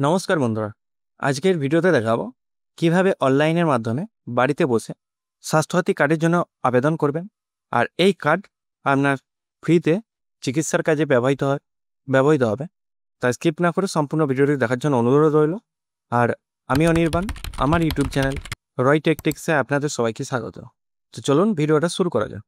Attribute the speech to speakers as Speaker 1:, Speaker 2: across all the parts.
Speaker 1: নমস্কার বন্ধুরা, আজকের ভিডিওতে দেখাবো কিভাবে অনলাইনের মাধ্যমে বাড়িতে বসে স্বাস্থ্যসাথী কার্ডের জন্য আবেদন করবেন। আর এই কার্ড আপনার ফ্রিতে চিকিৎসার কাজে ব্যবহৃত হবে। তাই স্কিপ না করে সম্পূর্ণ ভিডিওটি দেখার জন্য অনুরোধ রইল। আর আমি অনির্বাণ, আমার ইউটিউব চ্যানেল রয় টেকটিক্সে আপনাদের সবাইকে স্বাগত। তো চলুন ভিডিওটা শুরু করা যাক।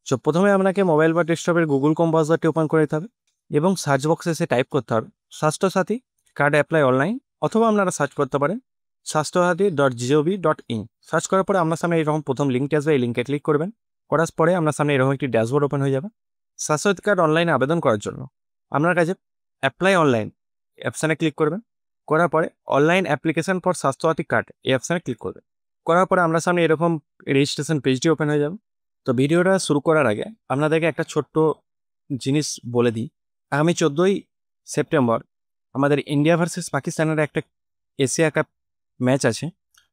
Speaker 1: তো প্রথমে আপনাকে মোবাইল বা ডেস্কটপের গুগল ক্রোম ব্রাউজারটি ওপেন করে দিতে হবে এবং সার্চ বক্সে এসে টাইপ করতে হবে স্বাস্থ্যসাথী কার্ড অ্যাপ্লাই অনলাইন, অথবা আপনারা সার্চ করতে পারেন স্বাস্থ্যসাথী.gov.in। সার্চ করার পরে আপনার সামনে এরকম প্রথম লিঙ্কটি আসবে, এই লিঙ্কে ক্লিক করবেন। করার পরে আপনার সামনে এরকম একটি ড্যাশবোর্ড ওপেন হয়ে যাবে। স্বাস্থ্যসাথী কার্ড অনলাইনে আবেদন করার জন্য আপনার কাছে অ্যাপ্লাই অনলাইন অপশানে ক্লিক করবেন। করার পরে online application for Swasthya Sathi card এই অপশানে ক্লিক করবেন। করার পরে আপনার সামনে এরকম রেজিস্ট্রেশন পেজটি ওপেন হয়ে যাবে। তো ভিডিওটা শুরু করার আগে আপনাদেরকে একটা ছোট্ট জিনিস বলে দিই। আগামী 14ই সেপ্টেম্বর আমাদের ইন্ডিয়া ভার্সেস পাকিস্তানের একটা এশিয়া কাপ ম্যাচ আছে।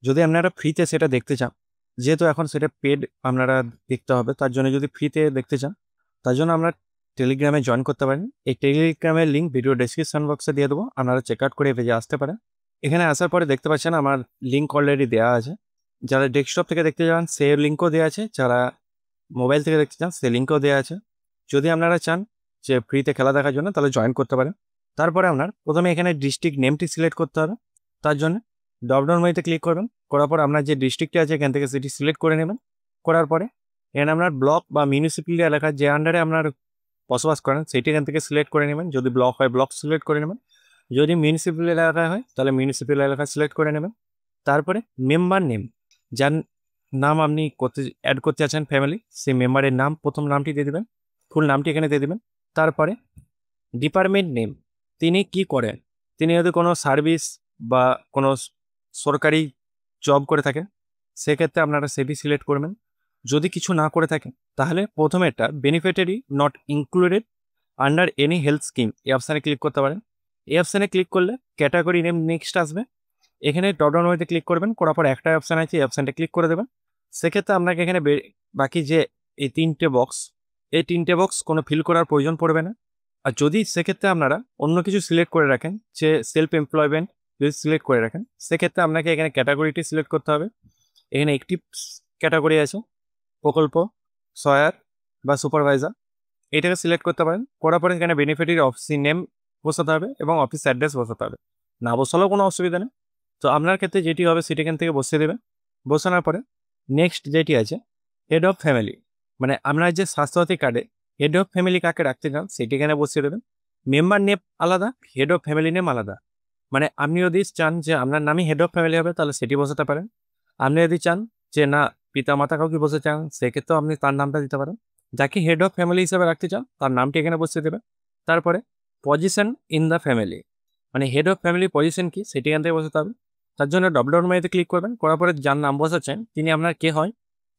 Speaker 1: যদি আপনারা ফ্রিতে সেটা দেখতে চান, যেহেতু এখন সেটা পেড আপনারা দেখতে হবে, তার জন্য যদি ফ্রিতে দেখতে চান তার জন্য আপনারা টেলিগ্রামে জয়েন করতে পারেন। এই টেলিগ্রামের লিঙ্ক ভিডিও ডেসক্রিপশন বক্সে দিয়ে দেবো, আপনারা চেক আউট করে পেজে আসতে পারেন। এখানে আসার পরে দেখতে পাচ্ছেন আমার লিঙ্ক অলরেডি দেওয়া আছে। যারা ডেস্কটপ থেকে দেখতে চান সে লিঙ্কও দেওয়া আছে, যারা মোবাইল থেকে দেখতে চান সে লিঙ্কও দেওয়া আছে। যদি আপনারা চান যে ফ্রিতে খেলা দেখার জন্য তাহলে জয়েন করতে পারেন। তারপরে আপনার প্রথমে এখানে ডিস্ট্রিক্ট নেমটি সিলেক্ট করতে হবে। তার জন্য ড্রপডাউন মেনুতে ক্লিক করবেন। করার পর আপনার যে ডিস্ট্রিক্টটি আছে এখান থেকে সেটি সিলেক্ট করে নেবেন। করার পরে এখানে আপনার ব্লক বা মিউনিসিপ্যালিটি এলাকার যে আন্ডারে আপনার বসবাস করেন সেটি এখান থেকে সিলেক্ট করে নেবেন। যদি ব্লক হয় ব্লক সিলেক্ট করে নেবেন, যদি মিউনিসিপ্যাল এলাকা হয় তাহলে মিউনিসিপ্যাল এলাকা সিলেক্ট করে নেবেন। তারপরে মেম্বার নেম, যার নাম আপনি অ্যাড করতে আছেন ফ্যামিলি, সেই মেম্বারের নাম প্রথম নামটি দিয়ে দেবেন, ফুল নামটি এখানে দিয়ে দেবেন। তারপরে ডিপার্টমেন্ট নেম, তিনি কি করেন, তিনি যদি কোনো সার্ভিস বা কোনো সরকারি জব করে থাকেন সেক্ষেত্রে আপনারা সেটি সিলেক্ট করবেন। যদি কিছু না করে থাকেন তাহলে প্রথমে একটা beneficiary not included under any health scheme এই অপশানে ক্লিক করতে পারেন। এই অপশানে ক্লিক করলে ক্যাটাগরি নেম নেক্সট আসবে। এখানে ড্রপডাউন মেনুতে ক্লিক করবেন। করার পর একটা অপশান আছে, এই অপশানটা ক্লিক করে দেবেন। সেক্ষেত্রে আপনাকে এখানে বাকি যে এই তিনটে বক্স কোনো ফিল করার প্রয়োজন পড়বে না। আর যদি সেক্ষেত্রে আপনারা অন্য কিছু সিলেক্ট করে রাখেন, যে সেলফ এমপ্লয়মেন্ট যদি সিলেক্ট করে রাখেন সেক্ষেত্রে আপনাকে এখানে ক্যাটাগরিটি সিলেক্ট করতে হবে। এখানে একটি ক্যাটাগরি আছে প্রকল্প সহায়ক বা সুপারভাইজার, এটাকে সিলেক্ট করতে পারেন। করার পরে এখানে বেনিফিটের অফিস নেম বসাতে হবে এবং অফিস অ্যাড্রেস বসাতে হবে। না বসালেও কোনো অসুবিধা নেই। তো আপনার ক্ষেত্রে যেটি হবে সেটি এখান থেকে বসিয়ে দেবেন। বসানোর পরে নেক্সট যেটি আছে হেড অফ ফ্যামিলি, মানে আপনার যে স্বাস্থ্যসাথী কার্ডে হেড অফ ফ্যামিলি কাকে রাখতে চান সেটি এখানে বসিয়ে দেবেন। মেম্বার নেম আলাদা, হেড অফ ফ্যামিলি নেম আলাদা। মানে আপনি যদি চান যে আপনার নামই হেড অফ ফ্যামিলি হবে তাহলে সেটি বসাতে পারেন। আপনি যদি চান যে না পিতা মাতা কাউকে বসে চান সেক্ষেত্রেও আপনি তার নামটা দিতে পারেন। যাকে হেড অফ ফ্যামিলি হিসেবে রাখতে চান তার নামটি এখানে বসিয়ে দেবেন। তারপরে পজিশন ইন দ্য ফ্যামিলি, মানে হেড অফ ফ্যামিলি পজিশন কি সেটি এখান থেকে বসাতে হবে। তার জন্য ড্রপডাউন মেনুতে ক্লিক করবেন। করার পরে যার নাম বসাচ্ছেন তিনি আপনার কে হয়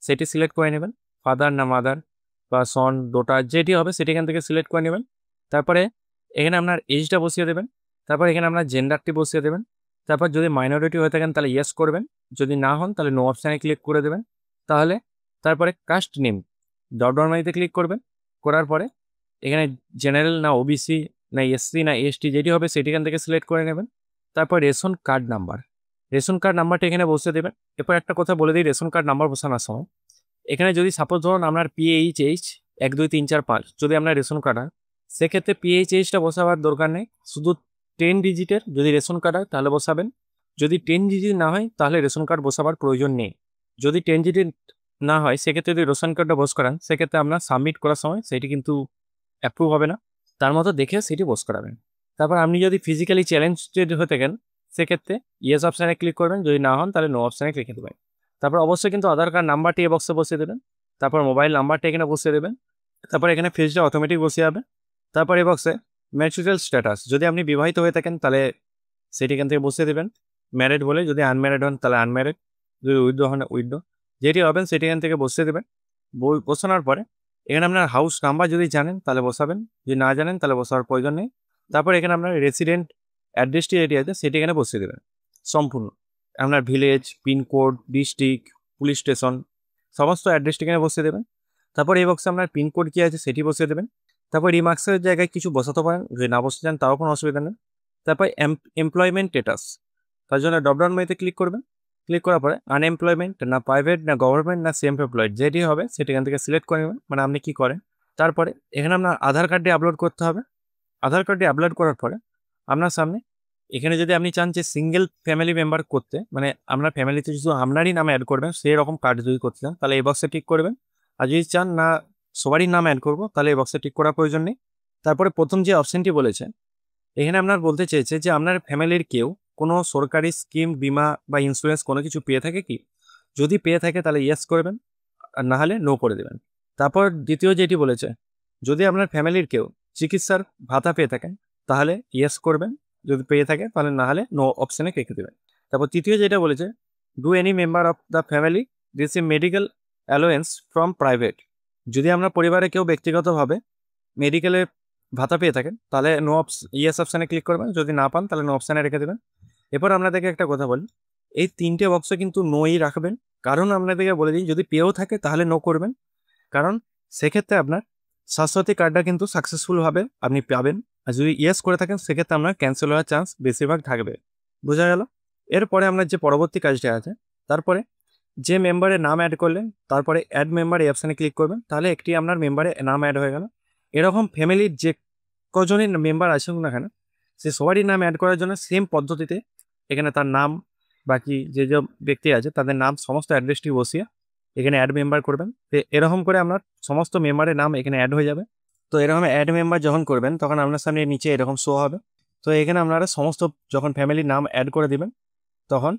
Speaker 1: সেটি সিলেক্ট করে নেবেন, ফাদার না মাদার বা সন ডটার যেটি হবে সেটি এখান থেকে সিলেক্ট করে নেবেন। তারপরে এখানে আপনার এজটা বসিয়ে দেবেন। তারপর এখানে আপনার জেন্ডারটি বসিয়ে দেবেন। তারপর যদি মাইনরিটি হয়ে থাকেন তাহলে ইয়েস করবেন, যদি না হন তাহলে নো অপশানে ক্লিক করে দেবেন। তাহলে তারপরে কাস্ট নেম ড্রপডাউন মেনুতে ক্লিক করবেন। করার পরে এখানে জেনারেল না ওবিসি না এসসি না এসটি যেটি হবে সেটি এখান থেকে সিলেক্ট করে নেবেন। তারপর রেশন কার্ড নাম্বারটা এখানে বসিয়ে দেবেন। এরপর একটা কথা বলে দিই, রেশন কার্ড নাম্বার বসানোর সময় এখানে যদি সাপোজ ধরুন আপনার PHH 1 2 3 4 5 যদি আপনার রেশন কার্ড হয় সেক্ষেত্রে PHHটা বসাবার দরকার নেই, শুধু 10 ডিজিটের যদি রেশন কার্ড হয় তাহলে বসাবেন। যদি 10 ডিজিট না হয় তাহলে রেশন কার্ড বসাবার প্রয়োজন নেই। যদি 10 ডিজিট না হয় সেক্ষেত্রে যদি রেশন কার্ডটা বস করান সেক্ষেত্রে আপনার সাবমিট করার সময় সেটি কিন্তু অ্যাপ্রুভ হবে না, তার মতো দেখে সেটি বস করাবেন। তারপর আপনি যদি ফিজিক্যালি চ্যালেঞ্জড হয়ে থাকেন সেক্ষেত্রে ইয়েস অপশানে ক্লিক করবেন, যদি না হন তাহলে নো অপশানে ক্লিক দেবেন। তারপর অবশ্যই কিন্তু আধার কার্ড নাম্বারটি এই বক্সে বসিয়ে দেবেন। তারপর মোবাইল নাম্বারটা এখানে বসিয়ে দেবেন। তারপর এখানে ফিজটা অটোমেটিক বসিয়ে যাবে। তারপর এই বক্সে ম্যারিটাল স্ট্যাটাস, যদি আপনি বিবাহিত হয়ে থাকেন তাহলে সেটি এখান থেকে বসিয়ে দেবেন ম্যারিড বলে, যদি আনম্যারিড হন তাহলে আনম্যারিড, যদি উইডো হন উইডো, যেটি হবেন সেটি এখান থেকে বসিয়ে দেবেন। বসানোর পরে এখানে আপনার হাউস নাম্বার যদি জানেন তাহলে বসাবেন, যদি না জানেন তাহলে বসাবার প্রয়োজন নেই। তারপর এখানে আপনার রেসিডেন্ট অ্যাড্রেসটি যেটি আছে সেটি এখানে বসিয়ে দেবেন সম্পূর্ণ, আপনার village, pincode, district, police station সমস্ত অ্যাড্রেসটি এখানে বসিয়ে দেবেন। তারপর এই বক্সে আপনার পিনকোড কী আছে সেটি বসিয়ে দেবেন। তারপর রিমার্কসের জায়গায় কিছু বসাতে পারেন, যদি না বসতে চান তাও কোনো অসুবিধা নেই। তারপর এমপ্লয়মেন্ট স্ট্যাটাস, তার জন্য ড্রপডাউন মেনুতে ক্লিক করবেন। ক্লিক করার পরে আনএমপ্লয়মেন্ট, না প্রাইভেট, না গভর্নমেন্ট, না সেলফ এমপ্লয়েড, যেটি হবে সেটি এখান থেকে সিলেক্ট করে নেবেন, মানে আপনি কি করেন। তারপরে এখানে আপনার আধার কার্ডটি আপলোড করতে হবে। আধার কার্ডটি আপলোড করার পরে আপনার সামনে এখানে যদি আপনি চান যে সিঙ্গেল ফ্যামিলি মেম্বার করতে, মানে আপনার ফ্যামিলিতে শুধু আপনারই নাম অ্যাড করবেন সেই রকম কার্ড যদি করতে চান তাহলে এই বক্সে টিক করবেন। আর যদি চান না সবারই নাম অ্যাড করবো তাহলে এই বক্সে টিক করার প্রয়োজন নেই। তারপরে প্রথম যে অপশনটি বলেছে এখানে আপনার বলতে চেয়েছে যে আপনার ফ্যামিলির কেউ কোনো সরকারি স্কিম, বিমা বা ইন্স্যুরেন্স কোনো কিছু পেয়ে থাকে কি, যদি পেয়ে থাকে তাহলে ইয়েস করবেন, আর না হলে নো করে দেবেন। তারপর দ্বিতীয় যেটি বলেছে যদি আপনার ফ্যামিলির কেউ চিকিৎসার ভাতা পেয়ে থাকেন তাহলে ইয়েস করবেন, যদি পেয়ে থাকে তাহলে, না হলে নো অপশানে রেখে দেবেন। তারপর তৃতীয় যেটা বলেছে do any member of the family receive medical allowance from private, যদি আপনার পরিবারে কেউ ব্যক্তিগতভাবে মেডিকেলের ভাতা পেয়ে থাকেন তাহলে ইয়েস অপশানে ক্লিক করবেন, যদি না পান তাহলে নো অপশানে রেখে দেবেন। এরপর আপনাদেরকে একটা কথা বলি, এই তিনটে বক্সে কিন্তু নোই রাখবেন, কারণ আপনাদেরকে বলে দিই যদি পেয়েও থাকে তাহলে নো করবেন, কারণ সেক্ষেত্রে আপনার স্বাস্থ্যসাথী কার্ডটা কিন্তু সাকসেসফুলভাবে আপনি পাবেন, আর যদি ইয়েস করে থাকেন সেক্ষেত্রে আপনার ক্যান্সেল হওয়ার চান্স বেশিরভাগ থাকবে। বোঝা গেল? এরপরে আপনার যে পরবর্তী কাজটা আছে, তারপরে যে মেম্বারের নাম অ্যাড করলেন তারপরে অ্যাড মেম্বার এই অপশানে ক্লিক করবেন, তাহলে একটি আপনার মেম্বারের নাম অ্যাড হয়ে গেল। এরকম ফ্যামিলির যে কজনই মেম্বার আছেন না কেন সে সবারই নাম অ্যাড করার জন্য সেম পদ্ধতিতে এখানে তার নাম, বাকি যে যে ব্যক্তি আছে তাদের নাম সমস্ত অ্যাড্রেসটি বসিয়ে এখানে অ্যাড মেম্বার করবেন। তো এরকম করে আপনার সমস্ত মেম্বারের নাম এখানে অ্যাড হয়ে যাবে। তো এরকম অ্যাড মেম্বার যখন করবেন তখন আপনার সামনে নিচে এরকম শো হবে। তো এখানে আপনারা সমস্ত যখন ফ্যামিলির নাম অ্যাড করে দিবেন তখন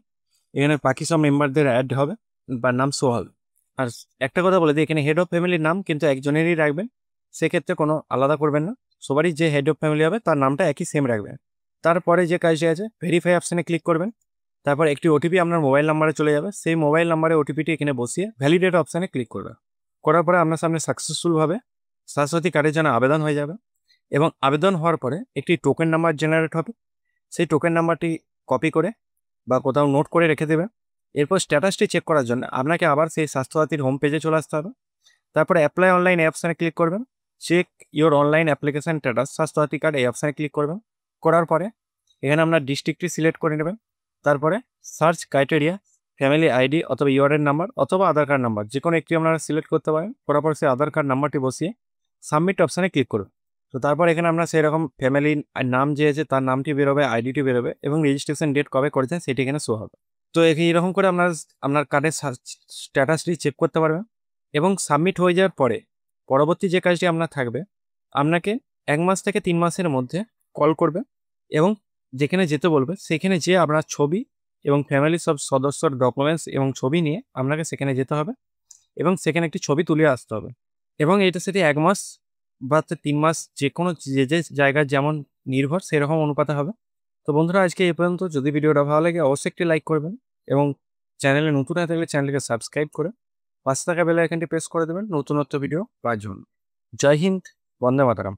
Speaker 1: এখানে বাকি সব মেম্বারদের অ্যাড হবে বা নাম শো হবে। আর একটা কথা বলে দিই, এখানে হেড অফ ফ্যামিলির নাম কিন্তু একজনেরই রাখবেন, সেক্ষেত্রে কোনো আলাদা করবেন না, সবারই যে হেড অফ ফ্যামিলি হবে তার নামটা একই সেম রাখবেন। তারপরে যে কাজটি আছে ভেরিফাই অপশানে ক্লিক করবেন, তারপর একটি ওটিপি আপনার মোবাইল নাম্বারে চলে যাবে, সেই মোবাইল নাম্বারে ওটিপিটি এখানে বসিয়ে ভ্যালিডেট অপশানে ক্লিক করবে। করার পরে আপনার সামনে সাকসেসফুলভাবে স্বাস্থ্যসাথী কার্ডের জন্য আবেদন হয়ে যাবে, এবং আবেদন হওয়ার পরে একটি টোকেন নাম্বার জেনারেট হবে, সেই টোকেন নাম্বারটি কপি করে বা কোথাও নোট করে রেখে দেবেন। এরপর স্ট্যাটাসটি চেক করার জন্য আপনাকে আবার সেই স্বাস্থ্যসাথীর হোম পেজে চলে আসতে হবে। তারপরে অ্যাপ্লাই অনলাইন অপশানে ক্লিক করবেন, check your online application status Swasthya Sathi card এই অপশানে ক্লিক করবেন। করার পরে এখানে আপনার ডিস্ট্রিক্টটি সিলেক্ট করে নেবেন। তারপরে সার্চ ক্রাইটেরিয়া ফ্যামিলি আইডি অথবা ইউআরএন নাম্বার অথবা আধার কার্ড নাম্বার যে কোনো একটি আপনারা সিলেক্ট করতে পারেন। করার পর সেই আধার কার্ড নাম্বারটি বসিয়ে সাবমিট অপশানে ক্লিক করুন। তো তারপর এখানে আপনার সেই রকম ফ্যামিলি নাম যে আছে তার নামটি বেরোবে, আইডিটি বেরোবে এবং রেজিস্ট্রেশন ডেট কবে করেছেন সেটি এখানে শো হবে। তো এইরকম করে আপনার কার্ডের স্ট্যাটাসটি চেক করতে পারবেন। এবং সাবমিট হয়ে যাওয়ার পরে পরবর্তী যে কাজটি আপনার থাকবে, আপনাকে 1 মাস থেকে 3 মাসের মধ্যে কল করবে এবং যেখানে যেতে বলবে সেখানে যেয়ে আপনার ছবি এবং ফ্যামিলির সব সদস্যর ডকুমেন্টস এবং ছবি নিয়ে আপনাকে সেখানে যেতে হবে এবং সেখানে একটি ছবি তুলে আসতে হবে। এবং এটা সেটি 1 মাস বা 3 মাস যে কোনো যে জায়গার যেমন নির্ভর সেরকম অনুপাতে হবে। তো বন্ধুরা আজকে এই পর্যন্ত। যদি ভিডিওটা ভালো লাগে অবশ্যই একটি লাইক করবেন এবং চ্যানেলে নতুন হয়ে থাকলে চ্যানেলকে সাবস্ক্রাইব করে পাশে থাকা বেল আইকনটি প্রেস করে দেবেন নতুনত্ব ভিডিও পাওয়ার জন্য। জয় হিন্দ, বন্দে মাতরম।